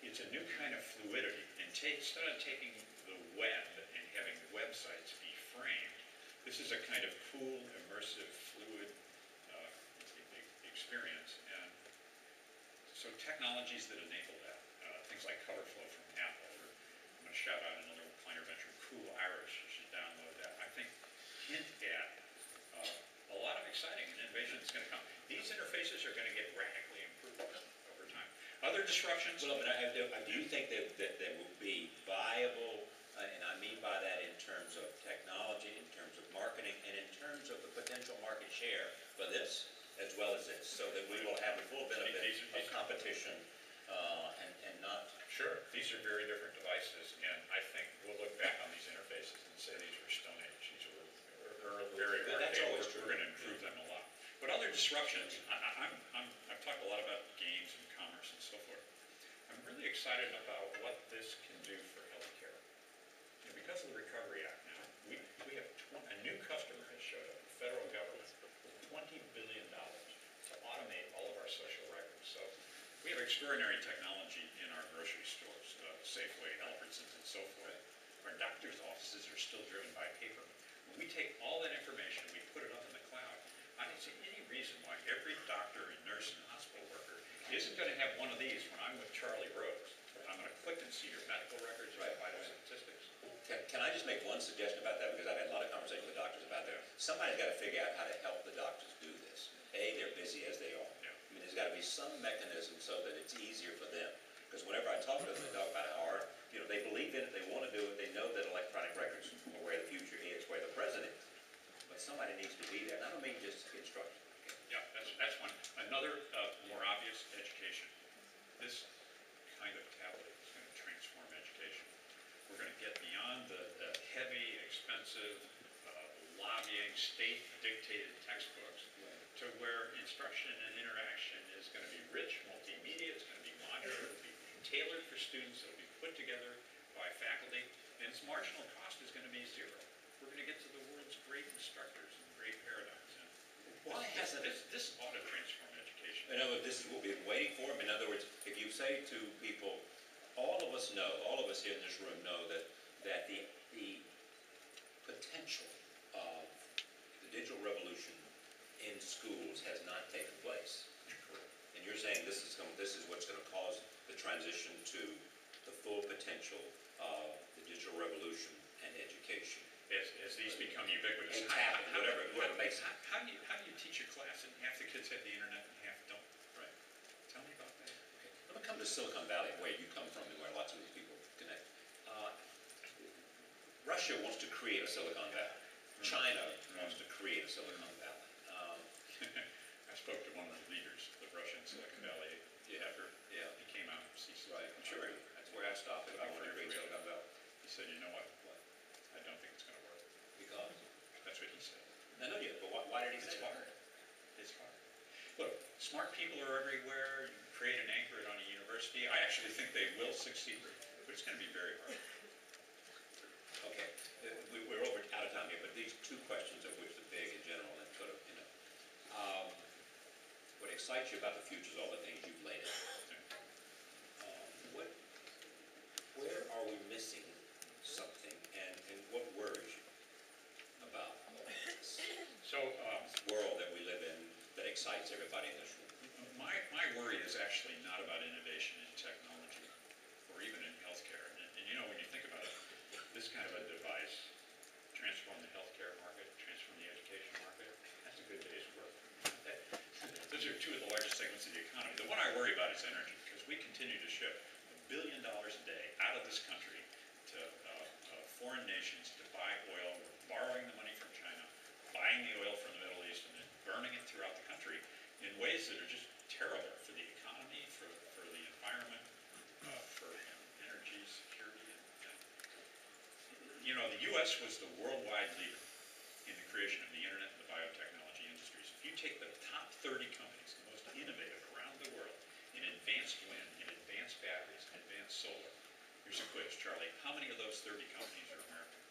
it's a new kind of fluidity. And instead of taking the web and having websites be framed, this is a kind of cool, immersive, fluid experience. And so technologies that enable that, things like cover flow from Apple, or I'm going to shout out another Kleiner venture, Cool Irish, you should download that. I think hint at a lot of exciting innovation that's going to come. These interfaces are going to get radically improved over time. Other disruptions? Well, do you think that there will be viable, and I mean by that in terms of technology, in terms of marketing, and in terms of the potential market share for this as well as this, so that we will have the full benefit of competition and not... Sure, these are very different devices, and I think we'll look back on these interfaces and say these were Stone Age. These were very archaic. That's always true. We're going to improve them a lot. But other disruptions, I've talked a lot about games and commerce and so forth. I'm really excited about what this can do for healthcare. And because of the Recovery Act now, we have a new customer has showed up, the federal government, with $20 billion to automate all of our social records. So we have extraordinary technology in our grocery stores, Safeway, Albertsons, and so forth. Our doctors' offices are still driven by paper. When we take all that information and we put it up in the cloud, I don't see any reason why every doctor and nurse and hospital worker isn't going to have one of these when I'm with Charlie Rose. I'm going to click and see your medical records, right, vital statistics. Can I just make one suggestion about that, because I've had a lot of conversations with doctors about that. Somebody's got to figure out how to help the doctors do this. They're busy as they are. Yeah. I mean, there's got to be some mechanism so that it's easier for them. Because whenever I talk to them, they talk about how hard, they believe in it, they want to do it, they know that electronic records are where the future is, where the present is. But somebody needs to be there. And I don't mean just instruction. Yeah, that's one. Another more obvious, education. This kind of tablet is going to transform education. We're going to get beyond the heavy, expensive, lobbying, state-dictated textbooks to where instruction and interaction is going to be rich, multimedia, it's going to be modular, it'll be tailored for students, it'll be put together by faculty, and its marginal cost is going to be zero. We're going to get to the world's great instructors and great paradigms. And why hasn't this ought to transform education? In other words, this is what we've been waiting for. In other words, if you say to people, all of us here in this room know that the potential of the digital revolution in schools has not taken place. And you're saying this is what's going to cause the transition to the full potential of the digital revolution and education. As these become ubiquitous. Whatever it makes it. How do you teach a class and half the kids have the internet and half don't? Right. Tell me about that. Okay. Let me come to Silicon Valley, where you come from and where lots of these people connect. Russia wants to create a Silicon Valley. China wants to create a Silicon Valley. I spoke to one of the leaders of the Russian Silicon Valley after he came out of CC. Right, I'm sure. That's where I stopped if I want to create Silicon Valley. He said, you know what? I don't think it's going to work. Because? That's what he said. I know you, but why did he say that? It's hard. Look, smart people are everywhere. You can create and anchor it on a university. I actually think they will succeed, but it's going to be very hard. Okay, we're out of time here, but these two questions of which the big in general and sort of, what excites you about the future is all the things you've laid out. Where are we missing something, and what worries you about all this? So, world that we live in that excites everybody in this room. My worry is actually not about innovation in technology or even in healthcare. And when you think about it, this kind of a device transform the healthcare market, transform the education market, that's a good day's work. Those are two of the largest segments of the economy. The one I worry about is energy, because we continue to ship $1 billion a day out of this country to foreign nations to buy oil. We're borrowing the money from China, buying the oil from the Middle East, and then burning it throughout the country in ways that are just terrible for the economy, for the environment, for energy security. The U.S. was the worldwide leader in the creation of the internet and the biotechnology industries. If you take the top 30 companies, the most innovative around the world in advanced wind, in advanced batteries, in advanced solar, here's a quiz, Charlie. How many of those 30 companies are American?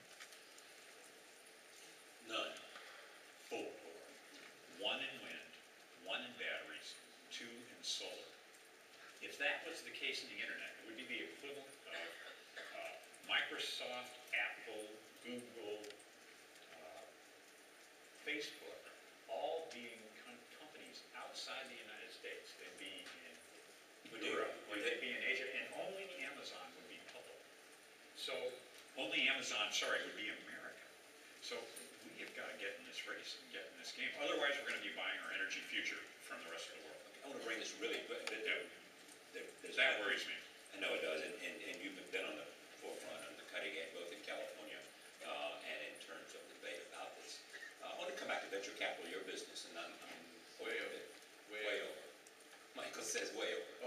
None. 4. 1 in wind, 1 in batteries, 2 in solar. If that was the case in the internet, it would be the equivalent of Microsoft, Apple, Google, Facebook, all being companies outside the United States. They'd be in Europe, or they'd be in Asia, and only Amazon would be public. So, only Amazon, would be America. So, we have got to get in this race and get in this game. Otherwise, we're going to be buying our energy future from the rest of the world. I want to bring this really quick. That worries me. I know it does, and you've been on the forefront, on the cutting edge, both in California and in terms of the debate about this. I want to come back to venture capital, your business, and I'm way over. Michael says way over.